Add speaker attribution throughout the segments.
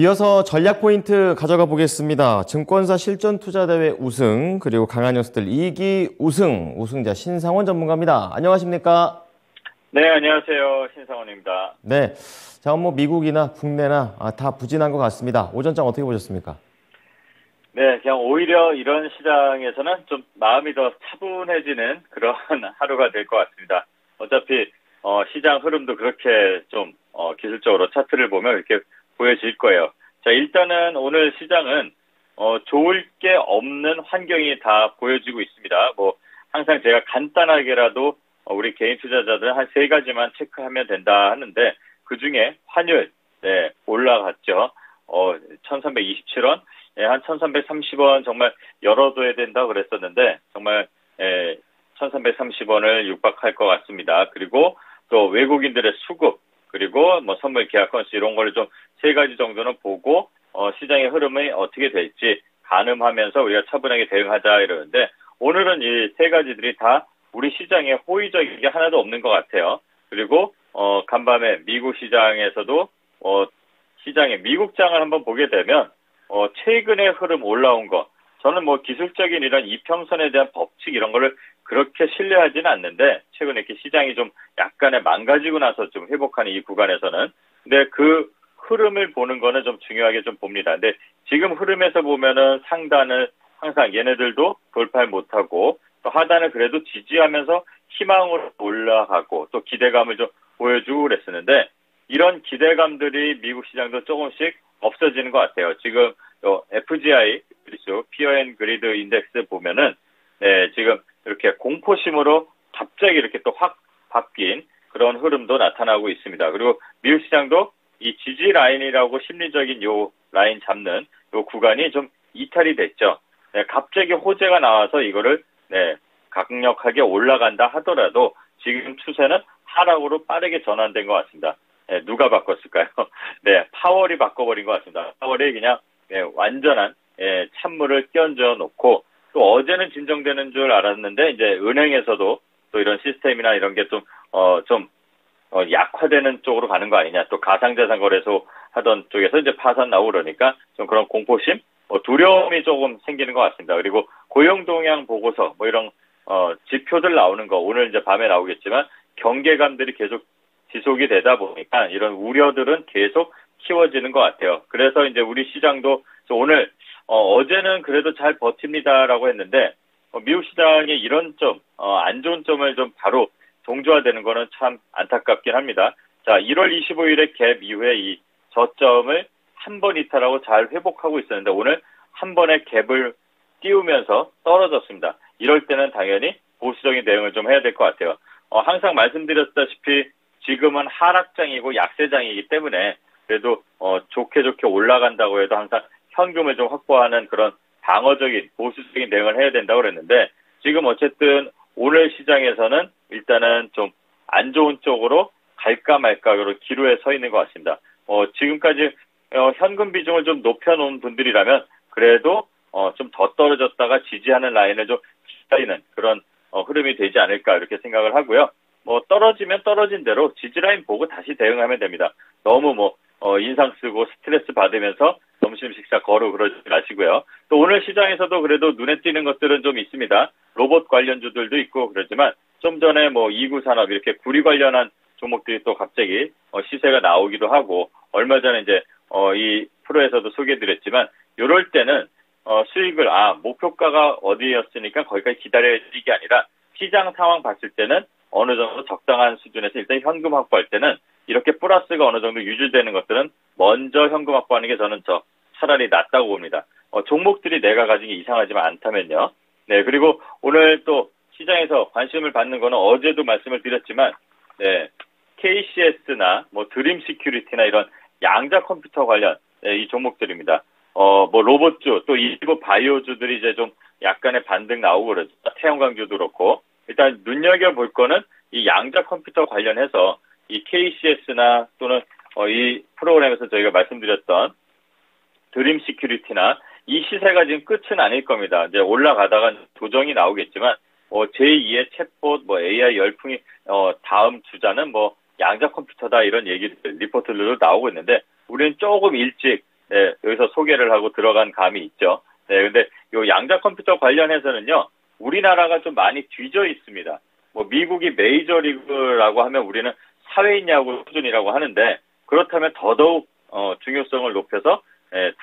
Speaker 1: 이어서 전략 포인트 가져가 보겠습니다. 증권사 실전투자대회 우승, 그리고 강한 녀석들 2기 우승자 신상원 전문가입니다. 안녕하십니까?
Speaker 2: 네, 안녕하세요. 신상원입니다.
Speaker 1: 네, 자, 뭐 미국이나 국내나 다 부진한 것 같습니다. 오전장 어떻게 보셨습니까?
Speaker 2: 네, 그냥 오히려 이런 시장에서는 좀 마음이 더 차분해지는 그런 하루가 될 것 같습니다. 어차피 시장 흐름도 그렇게 좀 기술적으로 차트를 보면 이렇게 보여질 거예요. 자, 일단은 오늘 시장은 좋을 게 없는 환경이 다 보여지고 있습니다. 뭐 항상 제가 간단하게라도 우리 개인 투자자들은 한 세 가지만 체크하면 된다 하는데, 그중에 환율 올라갔죠. 1327원, 한 1330원 정말 열어둬야 된다고 그랬었는데 정말 1330원을 육박할 것 같습니다. 그리고 또 외국인들의 수급, 그리고 뭐 선물 계약 건수 이런 거를 좀 세 가지 정도는 보고 시장의 흐름이 어떻게 될지 가늠하면서 우리가 차분하게 대응하자 이러는데, 오늘은 이 세 가지들이 다 우리 시장에 호의적인 게 하나도 없는 것 같아요. 그리고 간밤에 미국 시장에서도 시장의 미국장을 한번 보게 되면 최근의 흐름 올라온 거, 저는 뭐 기술적인 이런 이평선에 대한 법칙 이런 거를 그렇게 신뢰하지는 않는데, 최근에 이렇게 시장이 좀 약간의 망가지고 나서 좀 회복하는 이 구간에서는, 근데 그 흐름을 보는 거는 좀 중요하게 좀 봅니다. 근데 지금 흐름에서 보면은 상단을 항상 얘네들도 돌파를 못하고, 또 하단을 그래도 지지하면서 희망으로 올라가고 또 기대감을 좀 보여주고 그랬었는데, 이런 기대감들이 미국 시장도 조금씩 없어지는 것 같아요. 지금 FGI 그렇죠, 피어 앤 그리드 인덱스 보면은 지금 이렇게 공포심으로 갑자기 이렇게 또 확 바뀐 그런 흐름도 나타나고 있습니다. 그리고 미국 시장도 이 지지 라인이라고 심리적인 요 라인 잡는 요 구간이 좀 이탈이 됐죠. 갑자기 호재가 나와서 이거를 강력하게 올라간다 하더라도 지금 추세는 하락으로 빠르게 전환된 것 같습니다. 누가 바꿨을까요? 파월이 바꿔버린 것 같습니다. 파월이 그냥 완전한 찬물을 끼얹어 놓고, 또 어제는 진정되는 줄 알았는데 이제 은행에서도 또 이런 시스템이나 이런 게 좀 약화되는 쪽으로 가는 거 아니냐, 또 가상자산 거래소 하던 쪽에서 이제 파산 나오고 그러니까 좀 그런 공포심, 두려움이 조금 생기는 것 같습니다. 그리고 고용 동향 보고서 뭐 이런 지표들 나오는 거 오늘 이제 밤에 나오겠지만, 경계감들이 계속 지속이 되다 보니까 이런 우려들은 계속 키워지는 것 같아요. 그래서 이제 우리 시장도 오늘 어제는 그래도 잘 버팁니다라고 했는데, 미국 시장의 이런 점, 안 좋은 점을 좀 바로 동조화되는 거는 참 안타깝긴 합니다. 자, 1월 25일에 갭 이후에 이 저점을 한 번 이탈하고 잘 회복하고 있었는데, 오늘 한 번에 갭을 띄우면서 떨어졌습니다. 이럴 때는 당연히 보수적인 대응을 좀 해야 될 것 같아요. 항상 말씀드렸다시피 지금은 하락장이고 약세장이기 때문에 그래도 좋게 올라간다고 해도 항상 현금을 좀 확보하는 그런 방어적인 보수적인 대응을 해야 된다고 그랬는데, 지금 어쨌든 오늘 시장에서는 일단은 좀 안 좋은 쪽으로 갈까 말까 그런 기로에 서 있는 것 같습니다. 지금까지 현금 비중을 좀 높여놓은 분들이라면 그래도 좀 더 떨어졌다가 지지하는 라인을 좀 기다리는 그런 흐름이 되지 않을까 이렇게 생각을 하고요. 떨어지면 떨어진 대로 지지라인 보고 다시 대응하면 됩니다. 너무 인상 쓰고 스트레스 받으면서 점심 식사 거르고 그러지 마시고요. 또 오늘 시장에서도 그래도 눈에 띄는 것들은 좀 있습니다. 로봇 관련주들도 있고 그러지만, 좀 전에 이구 산업 이렇게 구리 관련한 종목들이 또 갑자기 시세가 나오기도 하고, 얼마 전에 이제 이 프로에서도 소개해드렸지만, 이럴 때는 수익을 목표가가 어디였으니까 거기까지 기다려야 이게 아니라, 시장 상황 봤을 때는 어느 정도 적당한 수준에서 일단 현금 확보할 때는 이렇게 플러스가 어느 정도 유지되는 것들은 먼저 현금 확보하는 게 저는 차라리 낫다고 봅니다. 종목들이 내가 가진 게 이상하지만 않다면요. 그리고 오늘 또 시장에서 관심을 받는 거는 어제도 말씀을 드렸지만, KCS나 드림 시큐리티나 이런 양자 컴퓨터 관련 이 종목들입니다. 로봇주 또 일부 바이오주들이 이제 좀 약간의 반등 나오고 그러죠. 태양광주도 그렇고, 일단 눈여겨볼 거는 이 양자 컴퓨터 관련해서 이 KCS나 또는 이 프로그램에서 저희가 말씀드렸던 드림 시큐리티나 이 시세가 지금 끝은 아닐 겁니다. 이제 올라가다가 조정이 나오겠지만, 제2의 챗봇, AI 열풍이 다음 주자는 양자 컴퓨터다 이런 얘기들 리포트들도 나오고 있는데, 우리는 조금 일찍 네, 여기서 소개를 하고 들어간 감이 있죠. 네, 근데 요 양자 컴퓨터 관련해서는요, 우리나라가 좀 많이 뒤져 있습니다. 뭐 미국이 메이저리그라고 하면 우리는 사회인 야구 수준이라고 하는데, 그렇다면 더더욱 중요성을 높여서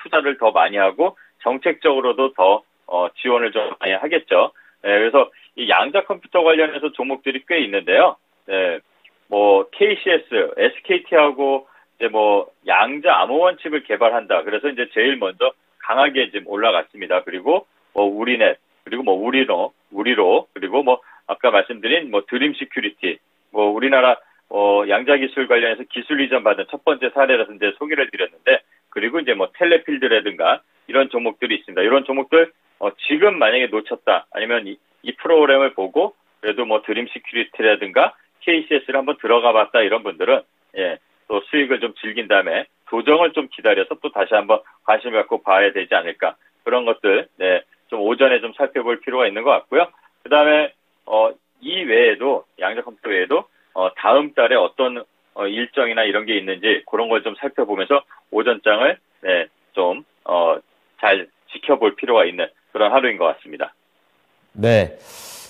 Speaker 2: 투자를 더 많이 하고 정책적으로도 더 지원을 좀 많이 하겠죠. 그래서 이 양자 컴퓨터 관련해서 종목들이 꽤 있는데요. 뭐 KCS, SKT하고 이제 뭐 양자 암호원 칩을 개발한다. 그래서 이제 제일 먼저 강하게 지금 올라갔습니다. 그리고 뭐 우리넷, 그리고 뭐 우리로, 그리고 뭐 아까 말씀드린 뭐 드림 시큐리티, 뭐 우리나라 양자 기술 관련해서 기술 이전 받은 첫 번째 사례라서 이제 소개를 드렸는데, 그리고 이제 뭐 텔레필드라든가 이런 종목들이 있습니다. 이런 종목들 지금 만약에 놓쳤다, 아니면 이 프로그램을 보고 그래도 뭐 드림 시큐리티라든가 KCS를 한번 들어가 봤다, 이런 분들은 또 수익을 좀 즐긴 다음에 조정을 좀 기다려서 또 다시 한번 관심을 갖고 봐야 되지 않을까, 그런 것들 좀 오전에 좀 살펴볼 필요가 있는 것 같고요. 그 다음에 이 외에도 양자 컴퓨터 외에도 다음 달에 어떤 일정이나 이런 게 있는지 그런 걸 좀 살펴보면서 오전장을 좀 잘 지켜볼 필요가 있는 그런 하루인 것 같습니다.
Speaker 1: 네.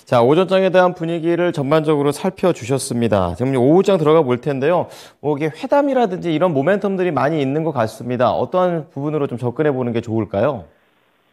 Speaker 1: 자, 오전장에 대한 분위기를 전반적으로 살펴주셨습니다. 지금 오후장 들어가 볼 텐데요. 뭐 이게 회담이라든지 이런 모멘텀들이 많이 있는 것 같습니다. 어떠한 부분으로 좀 접근해 보는 게 좋을까요?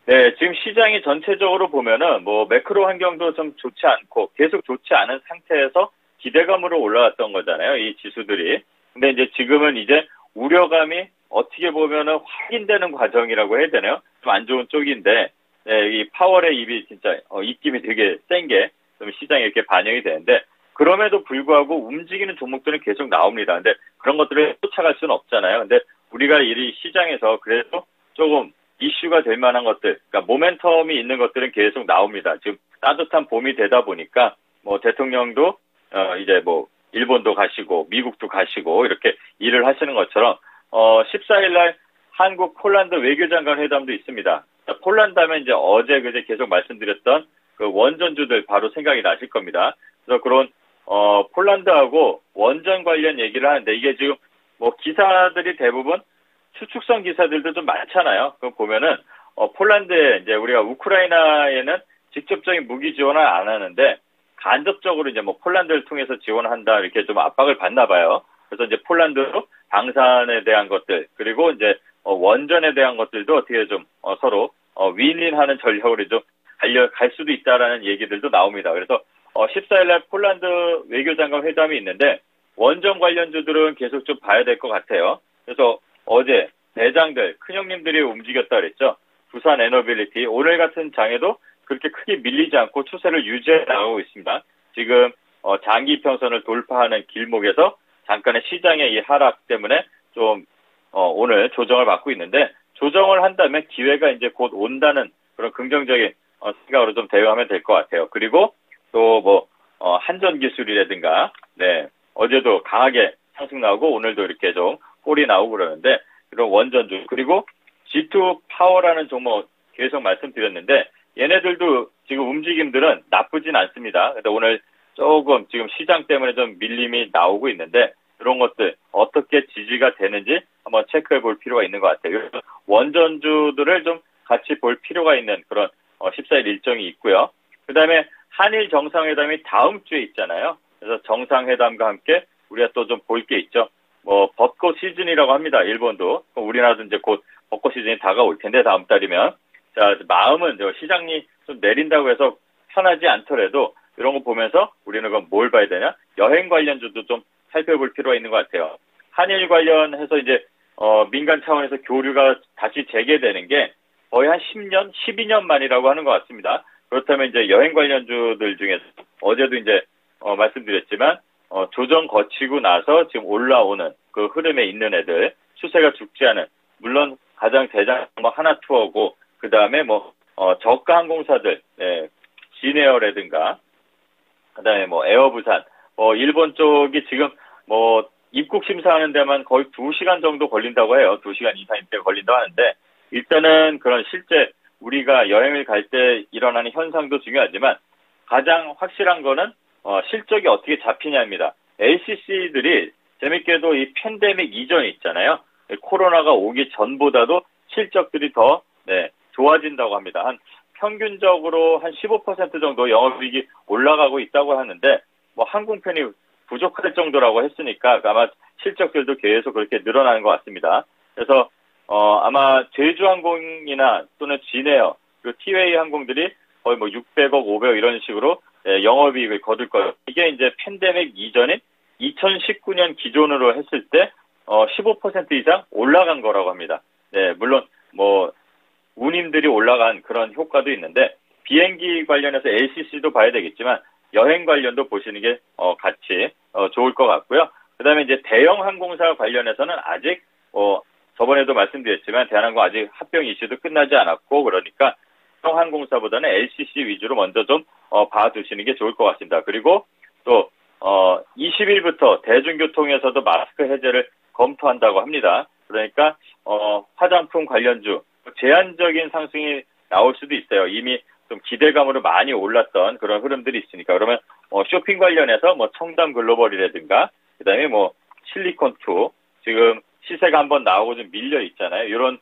Speaker 2: 네, 지금 시장이 전체적으로 보면은 뭐 매크로 환경도 좀 좋지 않고 계속 좋지 않은 상태에서 기대감으로 올라왔던 거잖아요, 이 지수들이. 근데 이제 지금은 이제 우려감이 어떻게 보면은 확인되는 과정이라고 해야 되나요? 좀 안 좋은 쪽인데, 이 파월의 입이 진짜 입김이 되게 센 게 좀 시장에 이렇게 반영이 되는데, 그럼에도 불구하고 움직이는 종목들은 계속 나옵니다. 근데 그런 것들을 쫓아갈 수는 없잖아요. 근데 우리가 이 시장에서 그래도 조금 이슈가 될 만한 것들, 그러니까 모멘텀이 있는 것들은 계속 나옵니다. 지금 따뜻한 봄이 되다 보니까 뭐 대통령도 이제 뭐 일본도 가시고 미국도 가시고 이렇게 일을 하시는 것처럼 14일 날 한국 폴란드 외교장관 회담도 있습니다. 폴란드 하면 이제 어제 그제 계속 말씀드렸던 그 원전주들 바로 생각이 나실 겁니다. 그래서 그런 폴란드하고 원전 관련 얘기를 하는데, 이게 지금 뭐 기사들이 대부분 추측성 기사들도 좀 많잖아요. 그거 보면은 폴란드에 이제 우리가 우크라이나에는 직접적인 무기 지원을 안 하는데 간접적으로 이제 뭐 폴란드를 통해서 지원한다, 이렇게 좀 압박을 받나 봐요. 그래서 이제 폴란드로 방산에 대한 것들, 그리고 이제 원전에 대한 것들도 어떻게 좀 서로 윈윈하는 전략으로 좀 갈 수도 있다라는 얘기들도 나옵니다. 그래서 14일 날 폴란드 외교장관 회담이 있는데 원전 관련주들은 계속 좀 봐야 될 것 같아요. 그래서 어제 대장들, 큰형님들이 움직였다 그랬죠. 부산 에너빌리티, 오늘 같은 장에도 그렇게 크게 밀리지 않고 추세를 유지해 나가고 있습니다. 지금 장기 평선을 돌파하는 길목에서 잠깐의 시장의 이 하락 때문에 좀 오늘 조정을 받고 있는데, 조정을 한다면 기회가 이제 곧 온다는 그런 긍정적인 생각으로 좀 대응하면 될 것 같아요. 그리고 또 뭐 한전기술이라든가 어제도 강하게 상승 나오고 오늘도 이렇게 좀 꼴이 나오고 그러는데, 그런 원전주, 그리고 G2 파워라는 종목 계속 말씀드렸는데 얘네들도 지금 움직임들은 나쁘진 않습니다. 근데 오늘 조금 지금 시장 때문에 좀 밀림이 나오고 있는데, 그런 것들 어떻게 지지가 되는지 한번 체크해 볼 필요가 있는 것 같아요. 그래서 원전주들을 좀 같이 볼 필요가 있는 그런 14일 일정이 있고요. 그 다음에 한일 정상회담이 다음 주에 있잖아요. 그래서 정상회담과 함께 우리가 또 좀 볼 게 있죠. 뭐 벚꽃 시즌이라고 합니다. 일본도. 우리나라도 이제 곧 벚꽃 시즌이 다가올 텐데, 다음 달이면. 자, 마음은 시장이 좀 내린다고 해서 편하지 않더라도 이런 거 보면서 우리는 그럼 뭘 봐야 되냐? 여행 관련주도 좀 살펴볼 필요가 있는 것 같아요. 한일 관련해서 이제 민간 차원에서 교류가 다시 재개되는 게 거의 한 10년, 12년 만이라고 하는 것 같습니다. 그렇다면 이제 여행 관련주들 중에서 어제도 이제 말씀드렸지만 조정 거치고 나서 지금 올라오는 그 흐름에 있는 애들, 추세가 죽지 않은, 물론 가장 대장 뭐 하나투어고, 그 다음에 뭐 저가 항공사들, 진에어라든가, 그 다음에 뭐 에어부산, 일본 쪽이 지금 뭐 입국 심사하는 데만 거의 2시간 정도 걸린다고 해요. 2시간 이상 걸린다고 하는데, 일단은 그런 실제 우리가 여행을 갈 때 일어나는 현상도 중요하지만 가장 확실한 거는 실적이 어떻게 잡히냐입니다. LCC들이 재밌게도 이 팬데믹 이전에 있잖아요. 코로나가 오기 전보다도 실적들이 더 좋아진다고 합니다. 한 평균적으로 한 15% 정도 영업이익이 올라가고 있다고 하는데 뭐 항공편이 부족할 정도라고 했으니까 아마 실적들도 계속 그렇게 늘어나는 것 같습니다. 그래서 아마 제주항공이나 또는 진에어 그리고 티웨이 항공들이 거의 뭐 600억, 500억 이런 식으로 영업이익을 거둘 거예요. 이게 이제 팬데믹 이전인 2019년 기준으로 했을 때 15% 이상 올라간 거라고 합니다. 네, 물론 뭐 운임들이 올라간 그런 효과도 있는데 비행기 관련해서 LCC도 봐야 되겠지만 여행 관련도 보시는 게 같이 좋을 것 같고요. 그다음에 이제 대형 항공사 관련해서는 아직 저번에도 말씀드렸지만 대한항공 아직 합병 이슈도 끝나지 않았고 그러니까 대형 항공사보다는 LCC 위주로 먼저 좀 봐두시는 게 좋을 것 같습니다. 그리고 또 20일부터 대중교통에서도 마스크 해제를 검토한다고 합니다. 그러니까 화장품 관련주 제한적인 상승이 나올 수도 있어요. 이미 좀 기대감으로 많이 올랐던 그런 흐름들이 있으니까 그러면 쇼핑 관련해서 뭐 청담 글로벌이라든가 그다음에 뭐 실리콘2 지금 시세가 한번 나오고 좀 밀려 있잖아요. 이런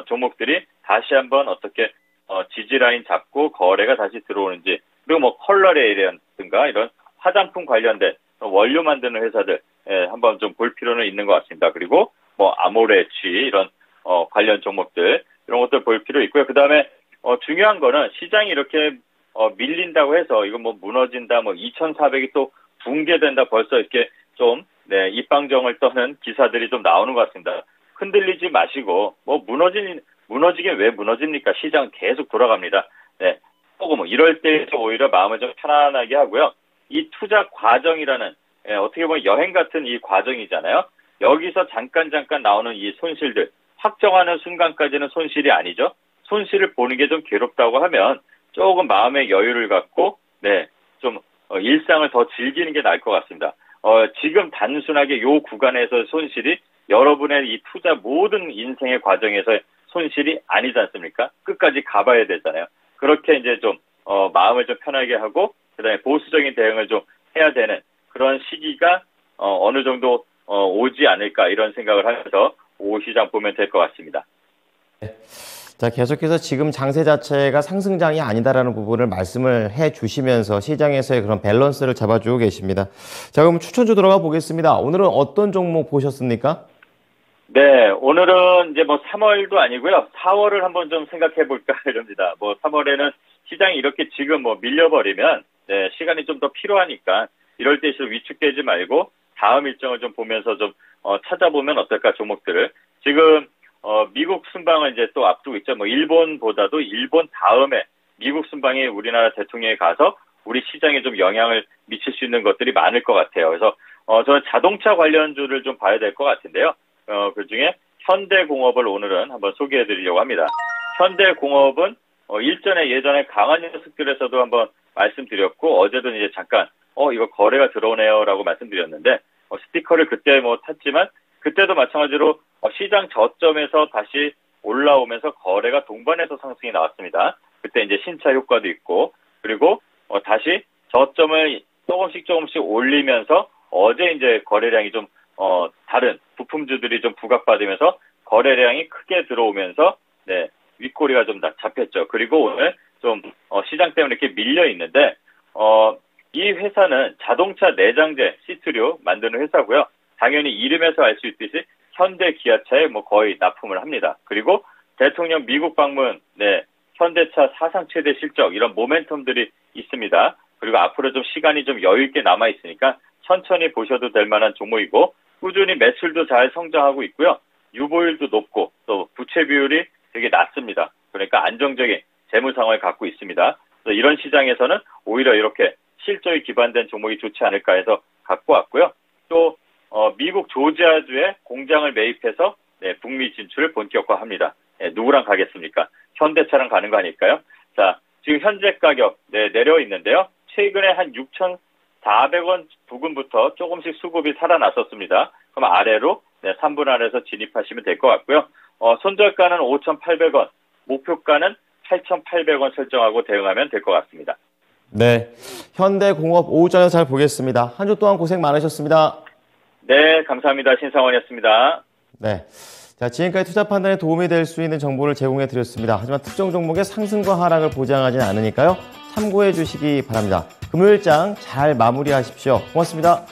Speaker 2: 종목들이 다시 한번 어떻게 지지라인 잡고 거래가 다시 들어오는지 그리고 뭐 컬러레이라든가 이런 화장품 관련된 원료 만드는 회사들 한번 좀 볼 필요는 있는 것 같습니다. 그리고 뭐 아모레치 이런 관련 종목들 이런 것들 볼 필요 있고요. 그다음에 중요한 거는 시장이 이렇게 밀린다고 해서 이거 뭐 무너진다 뭐 2,400이 또 붕괴된다 벌써 이렇게 좀 입방정을 떠는 기사들이 좀 나오는 것 같습니다. 흔들리지 마시고 뭐 무너지긴 왜 무너집니까? 시장 계속 돌아갑니다. 네. 꼭 뭐 이럴 때 오히려 마음을 좀 편안하게 하고요. 이 투자 과정이라는 어떻게 보면 여행 같은 이 과정이잖아요. 여기서 잠깐 나오는 이 손실들 확정하는 순간까지는 손실이 아니죠. 손실을 보는 게 좀 괴롭다고 하면 조금 마음의 여유를 갖고 좀 일상을 더 즐기는 게 나을 것 같습니다. 지금 단순하게 요 구간에서 손실이 여러분의 이 투자 모든 인생의 과정에서 손실이 아니지 않습니까? 끝까지 가봐야 되잖아요. 그렇게 이제 좀 마음을 좀 편하게 하고 그다음에 보수적인 대응을 좀 해야 되는 그런 시기가 어느 정도 오지 않을까 이런 생각을 하면서 오후 시장 보면 될 것 같습니다.
Speaker 1: 자, 계속해서 지금 장세 자체가 상승장이 아니다라는 부분을 말씀을 해 주시면서 시장에서의 그런 밸런스를 잡아주고 계십니다. 자, 그럼 추천주 들어가 보겠습니다. 오늘은 어떤 종목 보셨습니까?
Speaker 2: 네, 오늘은 이제 뭐 3월도 아니고요. 4월을 한번 좀 생각해 볼까 이럽니다. 뭐 3월에는 시장이 이렇게 지금 뭐 밀려버리면 시간이 좀 더 필요하니까 이럴 때일수록 위축되지 말고 다음 일정을 좀 보면서 좀 찾아보면 어떨까 종목들을 지금 미국 순방을 이제 또 앞두고 있죠. 뭐 일본보다도 일본 다음에 미국 순방에 우리나라 대통령이 가서 우리 시장에 좀 영향을 미칠 수 있는 것들이 많을 것 같아요. 그래서 저는 자동차 관련주를 좀 봐야 될 것 같은데요. 그중에 현대공업을 오늘은 한번 소개해 드리려고 합니다. 현대공업은 예전에 강한 녀석들에서도 한번 말씀드렸고 어제도 이제 잠깐 이거 거래가 들어오네요라고 말씀드렸는데 스티커를 그때 뭐 탔지만 그때도 마찬가지로 시장 저점에서 다시 올라오면서 거래가 동반해서 상승이 나왔습니다. 그때 이제 신차 효과도 있고 그리고 다시 저점을 조금씩 올리면서 어제 이제 거래량이 좀 다른 부품주들이 좀 부각받으면서 거래량이 크게 들어오면서 윗꼬리가 좀 잡혔죠. 그리고 오늘 좀 시장 때문에 이렇게 밀려 있는데 이 회사는 자동차 내장재 시트류 만드는 회사고요. 당연히 이름에서 알 수 있듯이 현대 기아차에 뭐 거의 납품을 합니다. 그리고 대통령 미국 방문, 현대차 사상 최대 실적 이런 모멘텀들이 있습니다. 그리고 앞으로 좀 시간이 좀 여유 있게 남아 있으니까 천천히 보셔도 될 만한 종목이고 꾸준히 매출도 잘 성장하고 있고요. 유보율도 높고 또 부채 비율이 되게 낮습니다. 그러니까 안정적인 재무 상황을 갖고 있습니다. 그래서 이런 시장에서는 오히려 이렇게 실적이 기반된 종목이 좋지 않을까 해서 갖고 왔고요. 또 미국 조지아주에 공장을 매입해서 북미 진출을 본격화합니다. 누구랑 가겠습니까? 현대차랑 가는 거 아닐까요? 자, 지금 현재 가격 내려 있는데요. 최근에 한 6,400원 부근부터 조금씩 수급이 살아났었습니다. 그럼 아래로 3분 안에서 진입하시면 될 것 같고요. 손절가는 5,800원, 목표가는 8,800원 설정하고 대응하면 될 것 같습니다.
Speaker 1: 네, 현대공업 오후장에서 잘 보겠습니다. 한 주 동안 고생 많으셨습니다.
Speaker 2: 네, 감사합니다. 신상원이었습니다.
Speaker 1: 네. 자, 지금까지 투자 판단에 도움이 될 수 있는 정보를 제공해 드렸습니다. 하지만 특정 종목의 상승과 하락을 보장하지는 않으니까요. 참고해 주시기 바랍니다. 금요일장 잘 마무리하십시오. 고맙습니다.